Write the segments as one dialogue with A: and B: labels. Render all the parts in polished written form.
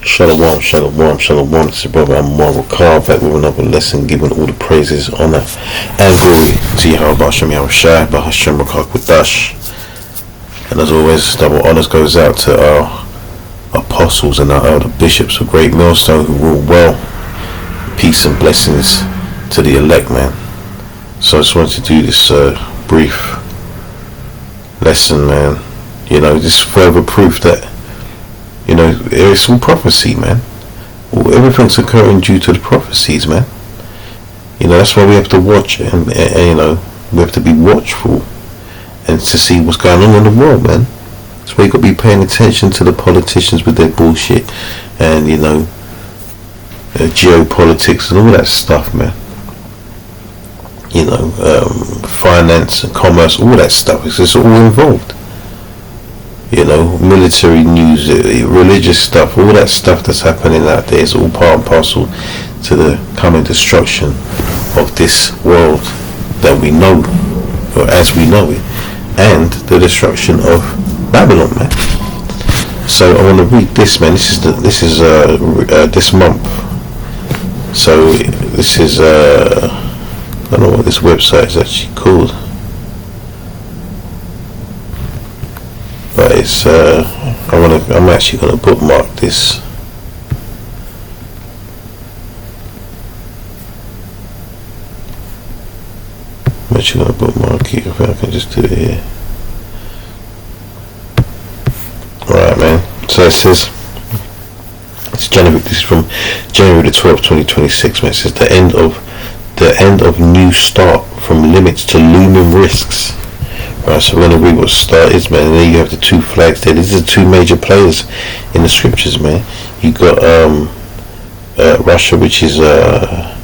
A: Shalom, shalom, shalom. It's your brother Amar Rakar back with another lesson, giving all the praises, honor, and glory to Yahweh Hashem Yahushai, Bahashem Rakar Kudash. And as always, double honors goes out to our apostles and our elder bishops of Great Millstone who rule well. Peace and blessings to the elect, man. So I just wanted to do this brief lesson, man. You know, just further proof that, you know, it's all prophecy, man. Everything's occurring due to the prophecies, man. You know, that's why we have to watch and you know, we have to be watchful and to see what's going on in the world, man. That's why you got to be paying attention to the politicians with their bullshit and, you know, geopolitics and all that stuff, man. You know, finance and commerce, all that stuff. It's just all involved. You know, military news, religious stuff, all that stuff that's happening out there is all part and parcel to the coming destruction of this world that we know, or as we know it, and the destruction of Babylon, man. So I want to read this, man. This is this month. So this is I don't know what this website is actually called. But it's I'm actually gonna bookmark this. I'm actually gonna bookmark it if I can just do it here. Alright, man. So it says this is from January the 12th, 2026, man. It says the end of new start, from limits to looming risks. Right, so we're going to read what start is, man. And then you have the two flags there. These are the two major players in the scriptures, man. You got Russia, which is I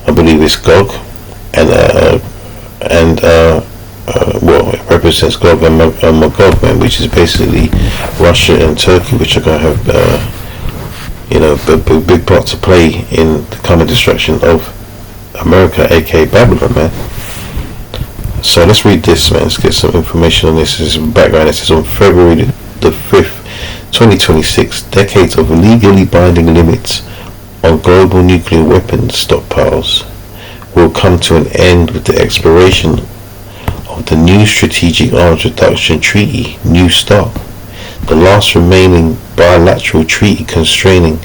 A: believe it's Gog, and well, it represents Gog and Magog, man, which is basically Russia and Turkey, which are going to have you know, a big part to play in the coming destruction of America, aka Babylon, man. So let's read this, man. Let's get some information on this. This is some background. It says on February the 5th, 2026, decades of legally binding limits on global nuclear weapons stockpiles will come to an end with the expiration of the new Strategic Arms Reduction Treaty, New START, the last remaining bilateral treaty constraining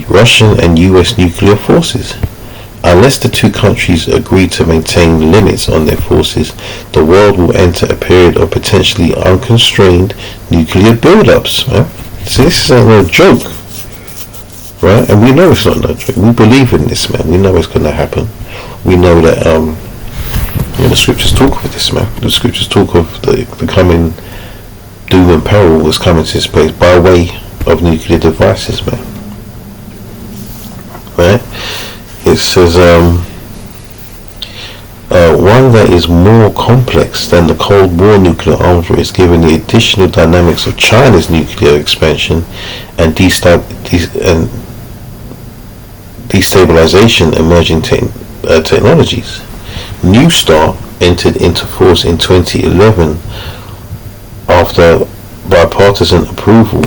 A: Russian and US nuclear forces. Unless the two countries agree to maintain limits on their forces, the world will enter a period of potentially unconstrained nuclear build-ups, man. So this is no joke, right? And we know it's not no joke. We believe in this, man. We know it's going to happen. We know that, you know, the scriptures talk of this, man. The scriptures talk of the coming doom and peril that's coming to this place by way of nuclear devices, man. Right? It says one that is more complex than the Cold War nuclear arms race, given the additional dynamics of China's nuclear expansion and destabilization emerging technologies. New START entered into force in 2011 after bipartisan approval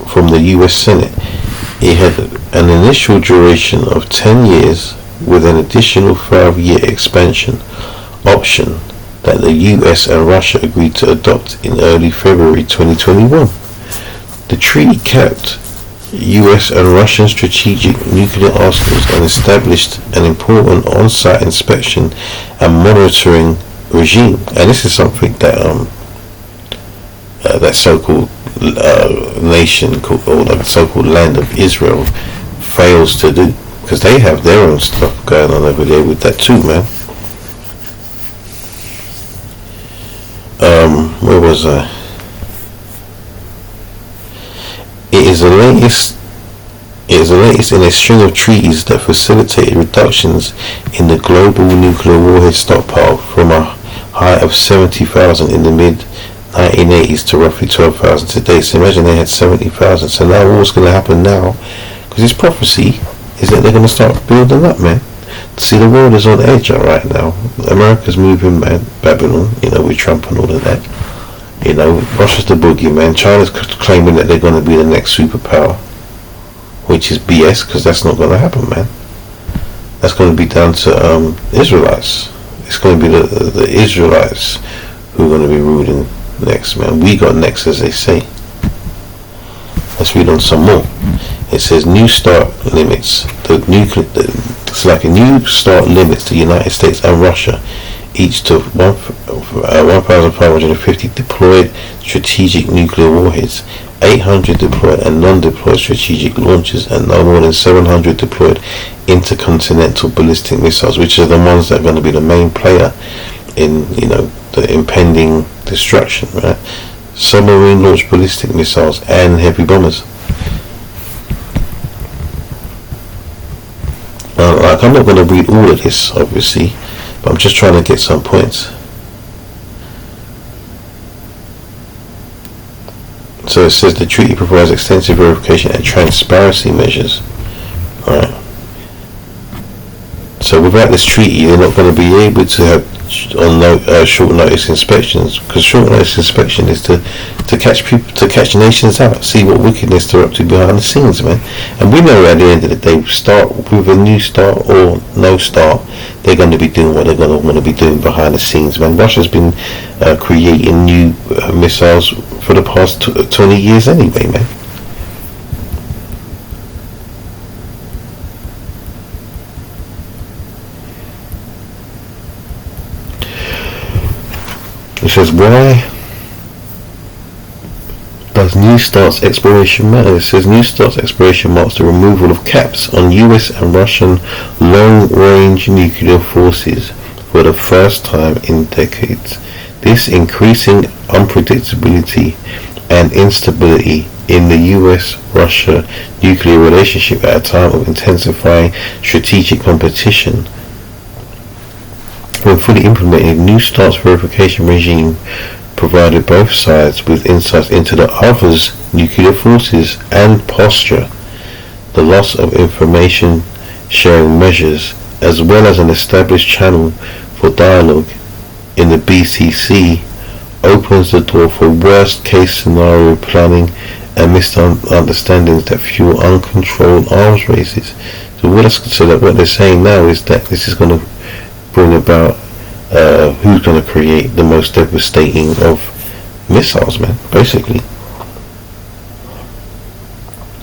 A: from the US Senate. It had an initial duration of 10 years with an additional 5-year expansion option that the US and Russia agreed to adopt in early February 2021. The treaty capped US and Russian strategic nuclear arsenals and established an important on-site inspection and monitoring regime. And this is something that that so-called nation called, or the so-called land of Israel fails to do, because they have their own stuff going on over there with that too, man. Where was I? It is the latest in a string of treaties that facilitated reductions in the global nuclear warhead stockpile from a high of 70,000 in the mid-1980s to roughly 12,000 today. So imagine they had 70,000. So now what's going to happen now, because this prophecy is that they're going to start building up, man. See, the world is on edge right now. America's moving, man. Babylon, you know, with Trump and all of that. You know, Russia's the boogeyman. China's claiming that they're going to be the next superpower. which is BS, because that's not going to happen, man. That's going to be down to Israelites. It's going to be the Israelites who are going to be ruling next, man. We got next, as they say. Let's read on some more. It says New START limits it's like a New START limits the United States and Russia each to 1,550 deployed strategic nuclear warheads, 800 deployed and non-deployed strategic launchers, and no more than 700 deployed intercontinental ballistic missiles, which are the ones that are going to be the main player in, the impending destruction, right? Submarine launched ballistic missiles and heavy bombers. I'm not going to read all of this, obviously, but I'm just trying to get some points. So it says the treaty provides extensive verification and transparency measures. Right. So without this treaty, they're not going to be able to have short notice inspections, because short notice inspection is to catch people, to catch nations out, see what wickedness they're up to behind the scenes, man. And we know at the end of the day, start with a New START or no START, they're going to be doing what they're going to want to be doing behind the scenes, man. Russia's been creating new missiles for the past 20 years anyway, man. It says, why does New START's exploration matter? It says New START's exploration marks the removal of caps on US and Russian long-range nuclear forces for the first time in decades. This increasing unpredictability and instability in the US-Russia nuclear relationship at a time of intensifying strategic competition. When fully implemented, New START's verification regime provided both sides with insights into the other's nuclear forces and posture. The loss of information sharing measures, as well as an established channel for dialogue in the BCC, opens the door for worst case scenario planning and misunderstandings that fuel uncontrolled arms races. So what they're saying now is that this is going to bring about who's going to create the most devastating of missiles, man, basically.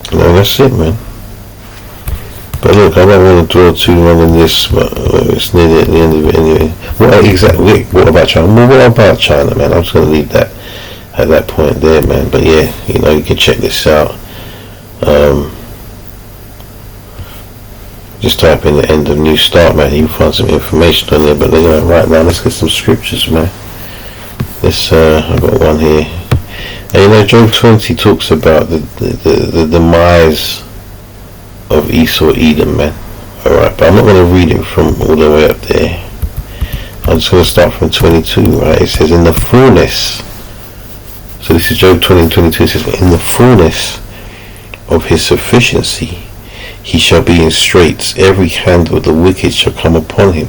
A: That's it, man. But look, I don't want to dwell too long on this, but it's nearly at the end of it anyway. What about China? Well, what about China, man? I'm just going to leave that at that point there, man. But yeah, you can check this out. Just type in the end of New START, man. You'll find some information on there. But right now, let's get some scriptures, man. I've got one here. And Job 20 talks about the demise of Esau, Edom, man. Alright, but I'm not going to read it from all the way up there. I'm just going to start from 22, right? It says, in the fullness. So this is Job 20 and 22. It says, in the fullness of his sufficiency, he shall be in straits, every hand of the wicked shall come upon him.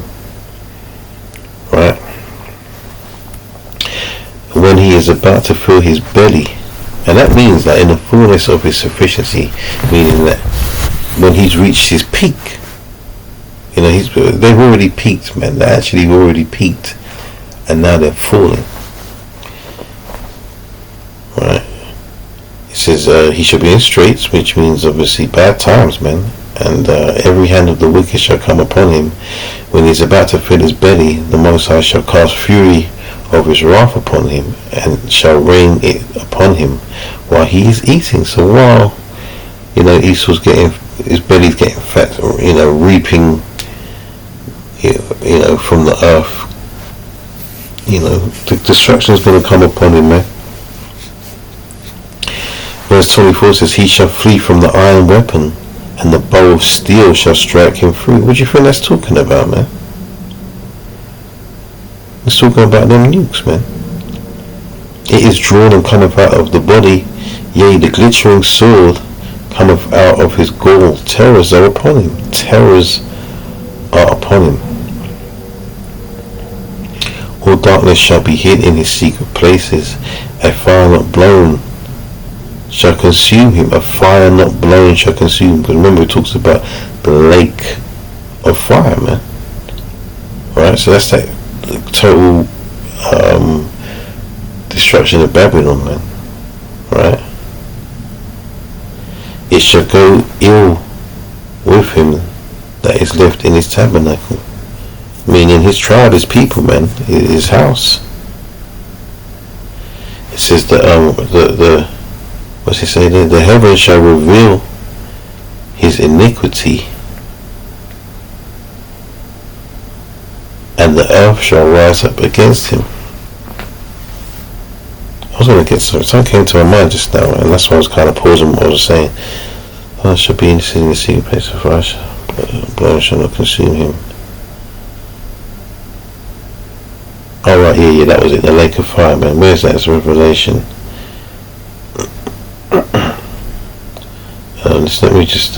A: Right? When he is about to fill his belly, and that means that in the fullness of his sufficiency, meaning that when he's reached his peak, they've already peaked, man. They actually already peaked, and now they're falling. Right? It says he shall be in straits, which means obviously bad times, man. And every hand of the wicked shall come upon him. When he is about to fill his belly, the Most High shall cast fury of his wrath upon him, and shall rain it upon him while he is eating. So while Esau's his belly's getting fat, reaping, from the earth, the destruction is going to come upon him, man. Verse 24 says, he shall flee from the iron weapon, and the bow of steel shall strike him through. What do you think that's talking about, man? It's talking about them nukes, man. It is drawn and cometh out of the body, yea, the glittering sword cometh out of his gall. Terrors are upon him. Terrors are upon him. All darkness shall be hid in his secret places. A fire not blown shall consume him. A fire not blowing shall consume him. Because remember, it talks about the lake of fire, man. Right? So that's that total destruction of Babylon, man. Right? It shall go ill with him that is left in his tabernacle. Meaning his tribe, his people, man, his house. It says that the what's he say there? The heavens shall reveal his iniquity, and the earth shall rise up against him. I was going to get something came to my mind just now, and that's why I was kind of pausing what I was saying. I should be interested in the secret place of fire, blood shall not consume him. Oh right, yeah, that was it, the lake of fire, man. Where's that? It's Revelation. Let me just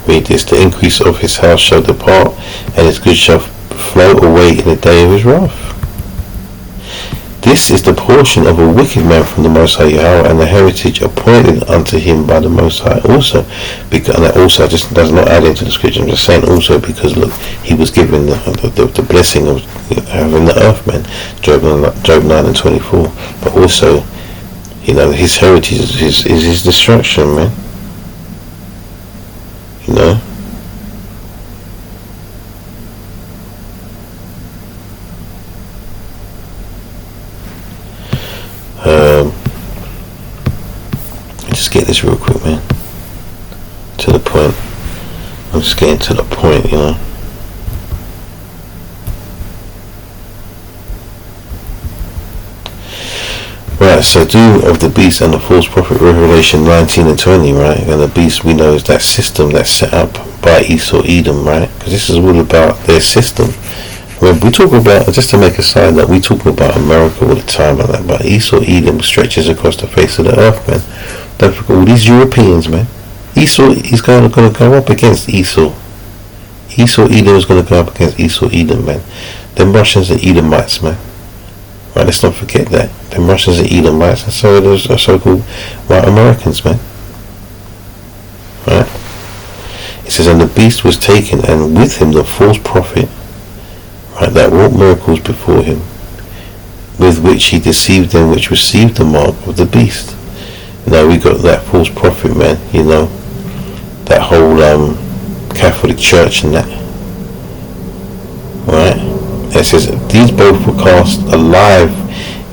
A: read this. The increase of his house shall depart, and his goods shall flow away in the day of his wrath. This is the portion of a wicked man from the Most High Yahweh, and the heritage appointed unto him by the Most High also. Because, and that also just does not add into the scripture. I'm just saying also because look, he was given the blessing of having the earth, man. Job 9:24. But also, you know, his heritage is his destruction, man. You know. Just get this real quick, man. To the point. I'm just getting to the point, you know. Right, so do of the beast and the false prophet, Revelation 19 and 20, right? And the beast, we know, is that system that's set up by Esau Edom, right? Because this is all about their system. When we talk about, just to make a side, that we talk about America all the time, and that, but Esau Edom stretches across the face of the earth, man. Don't forget all these Europeans, man. Esau is going to go up against Esau. Esau Edom is going to go up against Esau Edom, man. Them Russians are Edomites, man. Right, let's not forget that. Them Russians are Edomites, and so are those so-called white Americans, man. Right? It says, and the beast was taken, and with him the false prophet, right, that wrought miracles before him, with which he deceived them which received the mark of the beast. Now we got that false prophet, man, you know, that whole Catholic Church and that, right? And it says these both were cast alive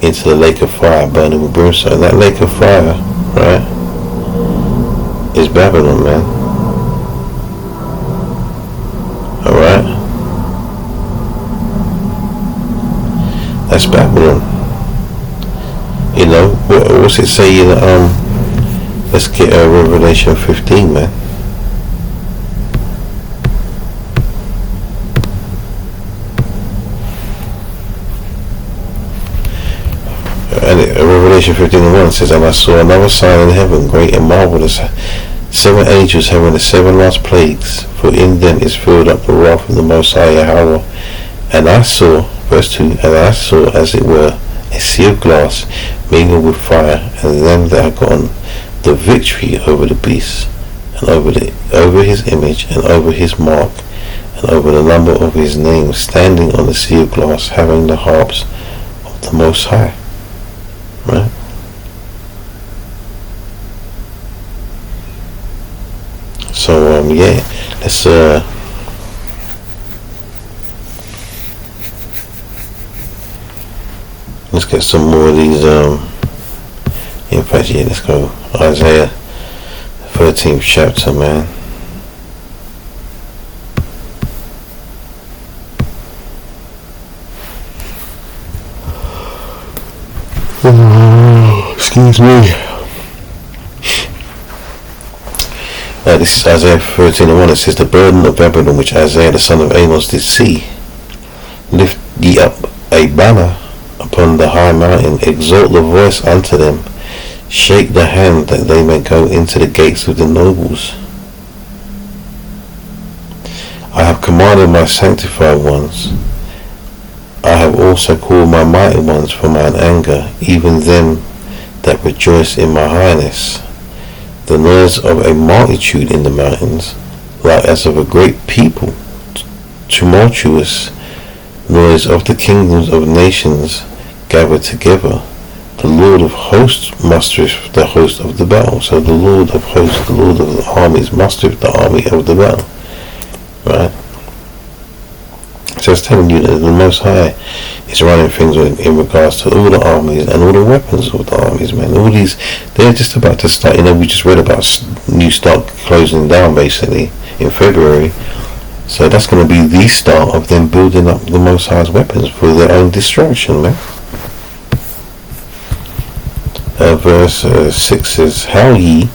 A: into the lake of fire, burning with brimstone. And that lake of fire, right, is Babylon, man. All right, that's Babylon. You know, what's it say in let's get Revelation 15, man. And Revelation 15:1 says, and I saw another sign in heaven, great and marvelous, 7 angels having the 7 last plagues, for in them is filled up the wrath of the Most High Yahweh. And I saw, verse 2, and I saw as it were a sea of glass mingled with fire, and them that had gotten the victory over the beast, and over his image, and over his mark, and over the number of his name, standing on the sea of glass, having the harps of the Most High. Right? So yeah, let's get some more of these in fact, yeah, let's go Isaiah 13th chapter, man. Excuse me. This is Isaiah 13:1. It says, the burden of Babylon which Isaiah the son of Amos did see, lift ye up a banner upon the high mountain, exalt the voice unto them, shake the hand that they may go into the gates with the nobles. I have commanded my sanctified ones, I have also called my mighty ones for mine anger, even them that rejoice in my highness. The noise of a multitude in the mountains, like as of a great people, tumultuous noise of the kingdoms of nations gathered together. The Lord of hosts mustereth the host of the battle. So the Lord of hosts, the Lord of the armies, mustereth the army of the battle. Right? So it's telling you that the Most High is running things in regards to all the armies and all the weapons of the armies, man. All these, they're just about to start. We just read about New Start closing down basically in February. So that's going to be the start of them building up the Most High's weapons for their own destruction, man. Verse 6 says, How ye,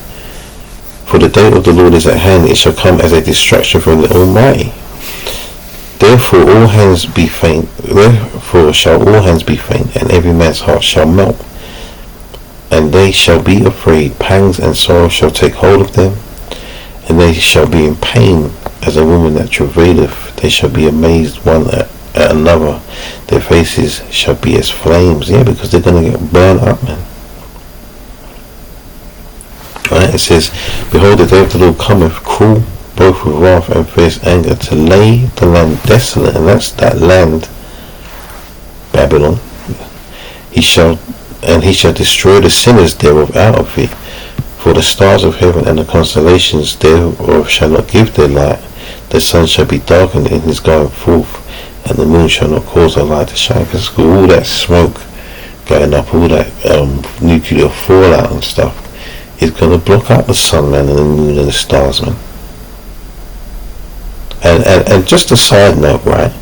A: for the day of the Lord is at hand, it shall come as a destruction from the Almighty. Therefore all hands be faint, therefore shall all hands be faint, and every man's heart shall melt. And they shall be afraid, pangs and sorrow shall take hold of them, and they shall be in pain as a woman that travaileth. They shall be amazed one at another, their faces shall be as flames. Yeah, because they're going to get burned up, man. Right? It says, Behold, the day of the Lord cometh, cruel, both with wrath and fierce anger, to lay the land desolate. And that's that land, Babylon. He shall destroy the sinners thereof out of it. For the stars of heaven and the constellations thereof shall not give their light. The sun shall be darkened in his going forth, and the moon shall not cause her light to shine. Because all that smoke going up, all that nuclear fallout and stuff, is going to block out the sun, man, and the moon and the stars, man. And just a side note, right?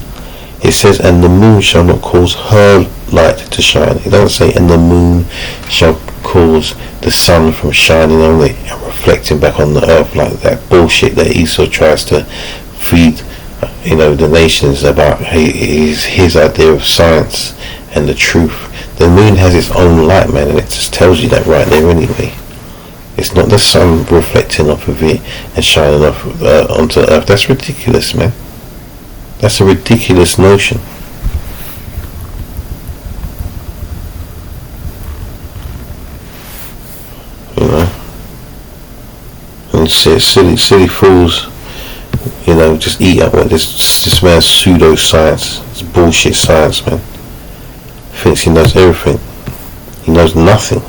A: It says, and the moon shall not cause her light to shine. It doesn't say, and the moon shall cause the sun from shining on it and reflecting back on the earth, like that bullshit that Esau tries to feed, the nations about his idea of science and the truth. The moon has its own light, man, and it just tells you that right there anyway. It's not the sun reflecting off of it and shining off onto earth. That's ridiculous, man. That's a ridiculous notion. And silly fools, just eat up what this man's pseudo-science. It's bullshit science, man. Thinks he knows everything. He knows nothing.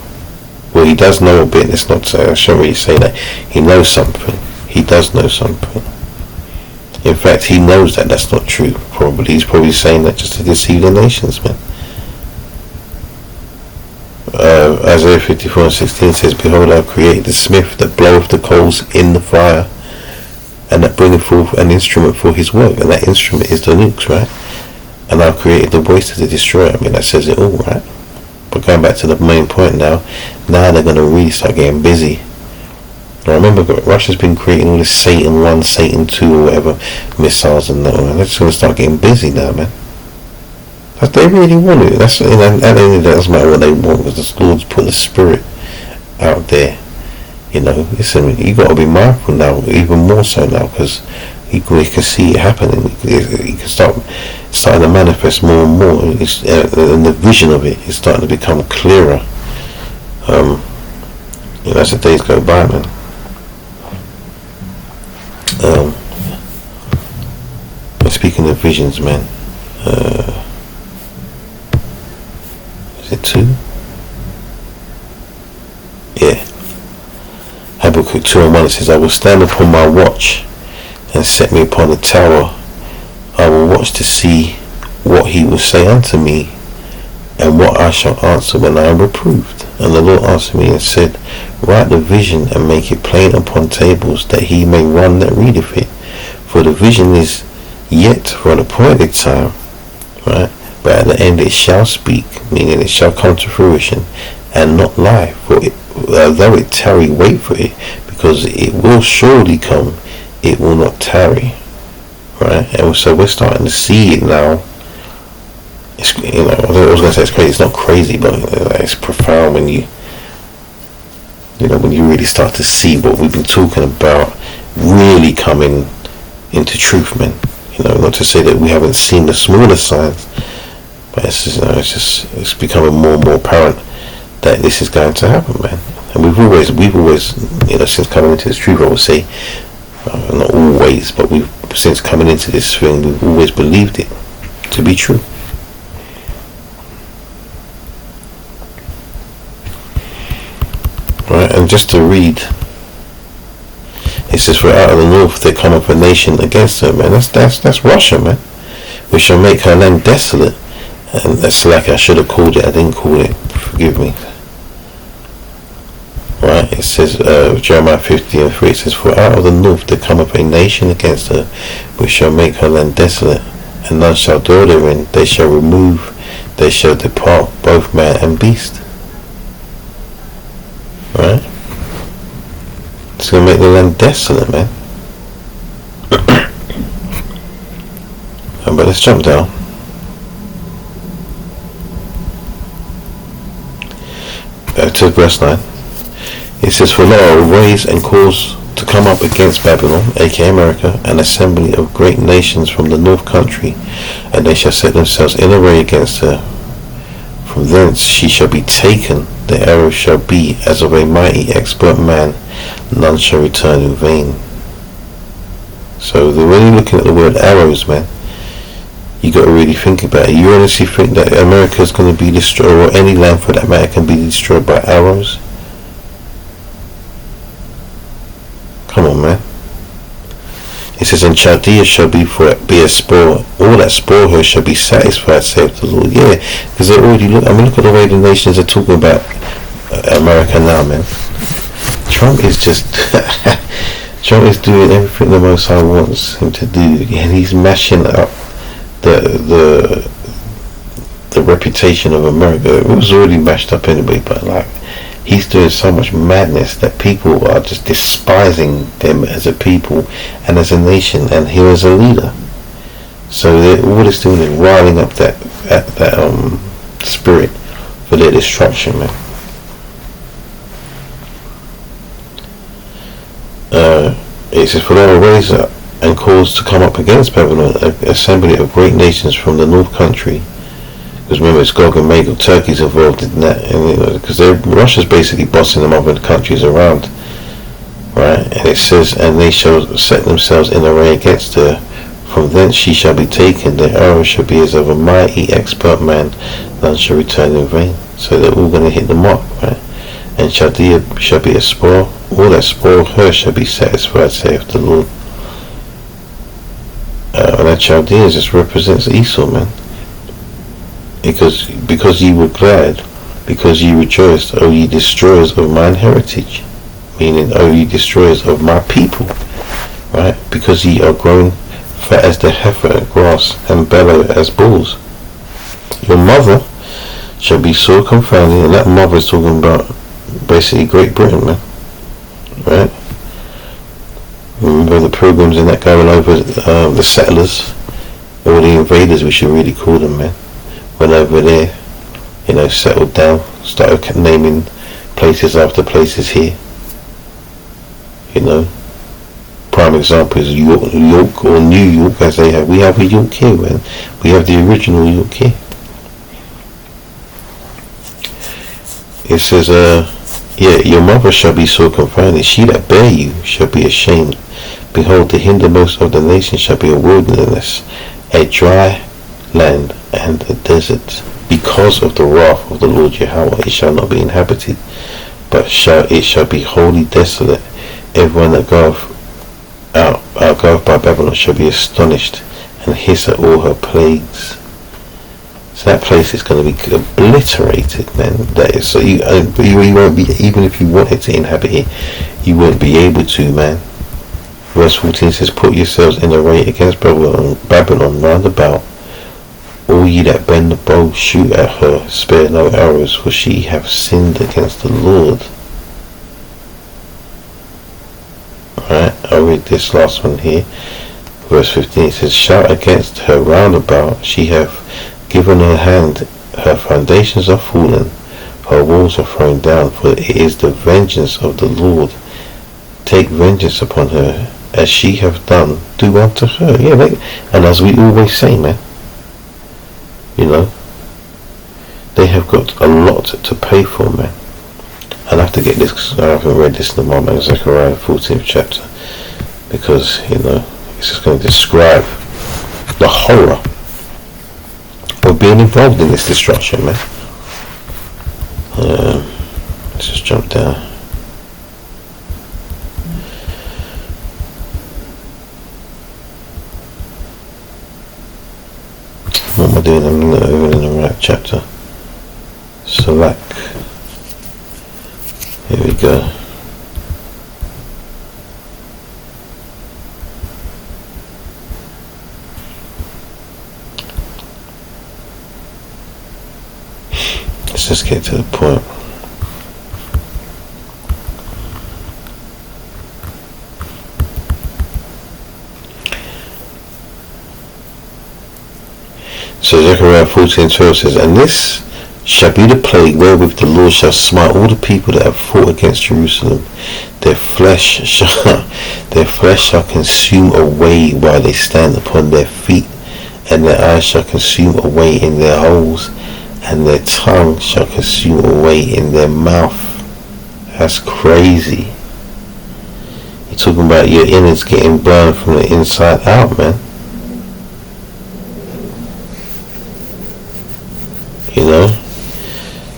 A: Well, he does know a bit. It's not. I shouldn't really say that. He knows something. He does know something. In fact, he knows that that's not true. Probably he's probably saying that just to deceive the nations, man. Isaiah 54:16 says, Behold, I create the smith that bloweth the coals in the fire, and that bringeth forth an instrument for his work, and that instrument is the nukes, right? And I've created the waster to destroy it. I mean, that says it all, right? But going back to the main point now they're going to really start getting busy. Now remember, Russia's been creating all this Satan 1, Satan 2 or whatever missiles and that, and they're just going to start getting busy now, man. They really want it. That's, at the end of the day, it doesn't matter what they want, because the Lord's put the spirit out there. Listen, you got to be mindful now, even more so now, because you can see it happening. You can starting to manifest more and more, and the vision of it is starting to become clearer. As the days go by, man. Speaking of visions, man, is it 2? Yeah. Habakkuk 2:1, it says, I will stand upon my watch and set me upon the tower. I will watch to see what he will say unto me, and what I shall answer when I am reproved. And the Lord answered me and said, Write the vision and make it plain upon tables, that he may run that readeth it. For the vision is yet for an appointed time, right? But at the end it shall speak, meaning it shall come to fruition, and not lie. For though it tarry, wait for it, because it will surely come, it will not tarry. Right? And so we're starting to see it now. It's, I was going to say it's crazy. It's not crazy, but it's profound when you really start to see what we've been talking about really coming into truth, man. Not to say that we haven't seen the smaller signs, But it's becoming more and more apparent that this is going to happen, man. And we've always, since coming into this truth, I would say, not always, but since coming into this thing, we've always believed it to be true. Right, and just to read, it says, "For out of the north there cometh a nation against her," man. That's Russia, man. "We shall make her land desolate." And that's like I should have called it. I didn't call it. Forgive me. Right, it says, Jeremiah 50:3, it says, "For out of the north there cometh a nation against her, which shall make her land desolate, and none shall dwell therein. They shall remove, they shall depart, both man and beast." Right? It's going to make the land desolate, man. But let's jump down. To verse 9. It says, "For lo, I will raise and cause to come up against Babylon, aka America, an assembly of great nations from the north country, and they shall set themselves in array against her. From thence she shall be taken, the arrow shall be as of a mighty expert man, none shall return in vain." So when you're looking at the word arrows, man, you got to really think about it. You honestly think that America is going to be destroyed, or any land for that matter can be destroyed by arrows? Come on, man. It says, "And Chaldea shall be a spoil. All that spoil her shall be satisfied, saith the Lord." Yeah, because they already look at the way the nations are talking about America now, man. Trump is just Trump is doing everything the Most High wants him to do, and he's mashing up the reputation of America. It was already mashed up anyway, but like, he's doing so much madness that people are just despising them as a people and as a nation, and him as a leader. So all it's doing is riling up that spirit for their destruction, man. It says, "For I will raise up and cause to come up against Babylon an assembly of great nations from the north country." Because remember, it's Gog and Magog. Turkey's involved in that, and because Russia's basically bossing them other countries around, right? And it says, "And they shall set themselves in array against her. From thence she shall be taken. Their arrow shall be as of a mighty expert man. None shall return in vain." So they're all going to hit the mark, right? "And Chaldea shall be a spoil. All that spoil her shall be satisfied, saith the Lord." And that Chaldea just represents Esau, man. Because ye were glad, because ye rejoiced, O ye destroyers of mine heritage, meaning, O ye destroyers of my people, right? Because ye are grown fat as the heifer grass, and bellow as bulls. Your mother shall be sore confounded, and that mother is talking about basically Great Britain, man, right? Remember the pilgrims and that going over, the settlers, or the invaders, we should really call them, man. Went over there, settled down, started naming places after places here. Prime example is York or New York, as they have. We have a York here, man. We have the original York here. It says, your mother shall be so confounded, she that bare you shall be ashamed. Behold, the hindermost of the nations shall be a wilderness, a dry land and a desert. Because of the wrath of the Lord Yahweh, it shall not be inhabited, but it shall be wholly desolate. Everyone that goeth by Babylon shall be astonished, and hiss at all her plagues. So that place is going to be obliterated, man. That is, so you won't be, even if you wanted to inhabit it, you won't be able to, man. Verse 14 says, "Put yourselves in array against Babylon round about. All ye that bend the bow, shoot at her, spare no arrows, for she hath sinned against the Lord." Alright, I'll read this last one here. Verse 15 says, "Shout against her round about, she hath given her hand, her foundations are fallen, her walls are thrown down, for it is the vengeance of the Lord. Take vengeance upon her, as she hath done, do unto her." Yeah, and as we always say, man, they have got a lot to pay for, man. I'll have to get this, because I haven't read this in a while, man. Zechariah 14th chapter, because, it's just going to describe the horror of being involved in this destruction, man. Let's just jump down. What am I doing? I'm not even in the right chapter. Select. Here we go. Let's just get to the point. So Zechariah 14:12 says, "And this shall be the plague wherewith the Lord shall smite all the people that have fought against Jerusalem. Their flesh shall consume away while they stand upon their feet, and their eyes shall consume away in their holes, and their tongue shall consume away in their mouth." That's crazy. You're talking about your innards getting burned from the inside out, man.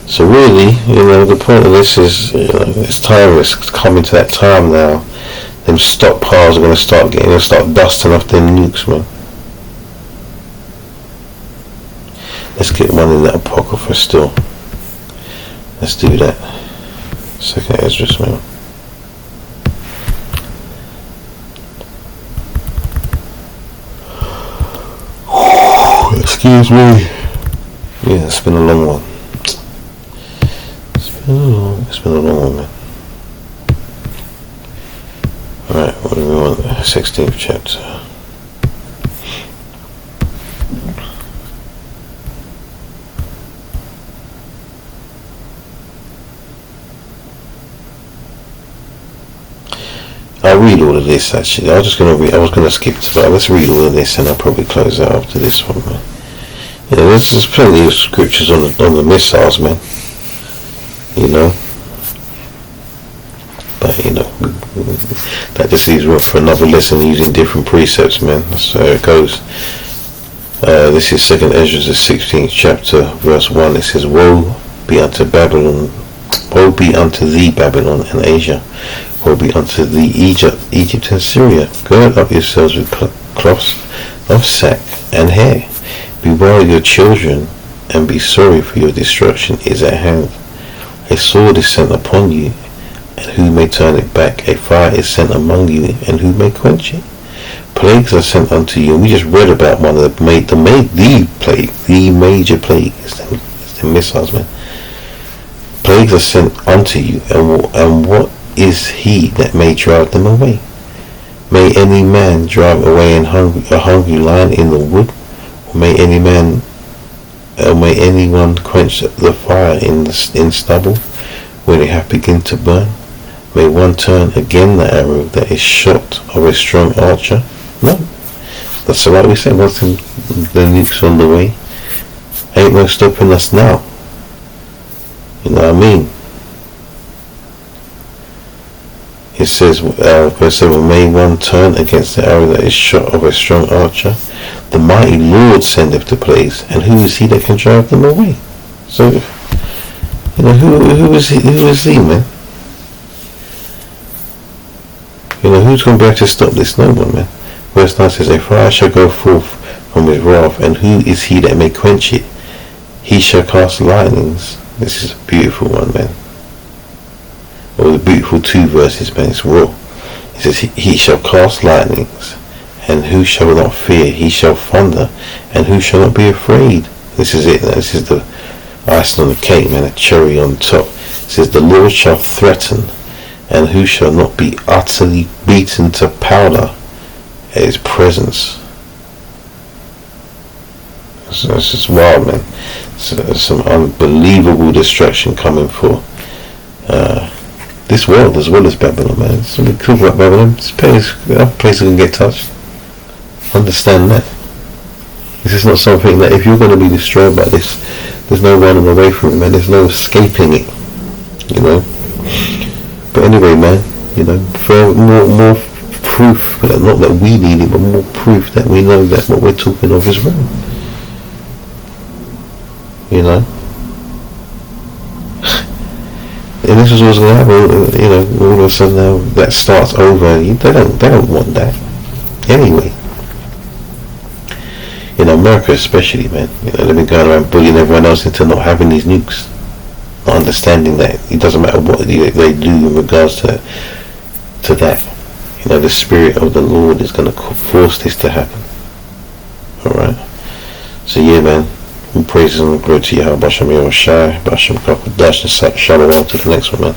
A: So really, the point of this is, it's time. It's coming to that time now. Them stockpiles are going to start dusting off them nukes, man. Let's get one in that Apocrypha still. Let's do that. Second Esdras, man. Excuse me. Yeah, it's been a long one. It's been a long one, man. Alright, what do we want? 16th chapter. I'll read all of this actually. I was gonna skip to that. Let's read all of this and I'll probably close out after this one, man. There's plenty of scriptures on the missiles, man. But that just leaves room for another lesson using different precepts, man. So it goes. This is 2nd Esdras, the 16th chapter, verse 1. It says, "Woe be unto Babylon, woe be unto thee, Babylon and Asia, woe be unto thee, Egypt and Syria. Gird up yourselves with cloths of sack and hair. Beware your children, and be sorry, for your destruction is at hand. A sword is sent upon you, and who may turn it back? A fire is sent among you, and who may quench it? Plagues are sent unto you." And we just read about one of the major plague. It's the missiles, man. Plagues are sent unto you, and what is he that may drive them away? May any man drive away a hungry lion in the wood? Or may anyone quench the fire in stubble when it hath begun to burn? May one turn again the arrow that is shot of a strong archer? No. That's like we said, once the nukes on the way, ain't no stopping us now. You know what I mean? It says, verse 7, "May one turn against the arrow that is shot of a strong archer? The mighty Lord sendeth the plagues, and who is he that can drive them away?" So, who is he, man? Who's going to be able to stop this? No one, man. Verse 9 says, "A fire shall go forth from his wrath, and who is he that may quench it? He shall cast lightnings." This is a beautiful one, man. Or the beautiful 2 verses, man. It's raw. It says, "He shall cast lightnings, and who shall not fear? He shall thunder, and who shall not be afraid?" This is it. This is the icing on the cake, man. A cherry on top. It says, "The Lord shall threaten, and who shall not be utterly beaten to powder at his presence." So it's just wild, man. So there's some unbelievable destruction coming for this world as well as Babylon, man. It's really cool about Babylon. This place can get touched. Understand that. This is not something that if you're going to be destroyed by this There's no running away from it, man. There's no escaping it, you know. But anyway, man, you know, for more proof, not that we need it, but more proof that we know that what we're talking of is real. You know. And this is what's going to happen, you know, all of a sudden now that starts over. They don't want that. Anyway. In America especially, man, you know, they've been going around bullying everyone else into not having these nukes. Not understanding that it doesn't matter what they do in regards to that. You know, the Spirit of the Lord is going to force this to happen. Alright? So yeah, man, praises and glory to Yahweh Bashem Yahushai, Bashem Kakodash, and Shalom to the next one, man.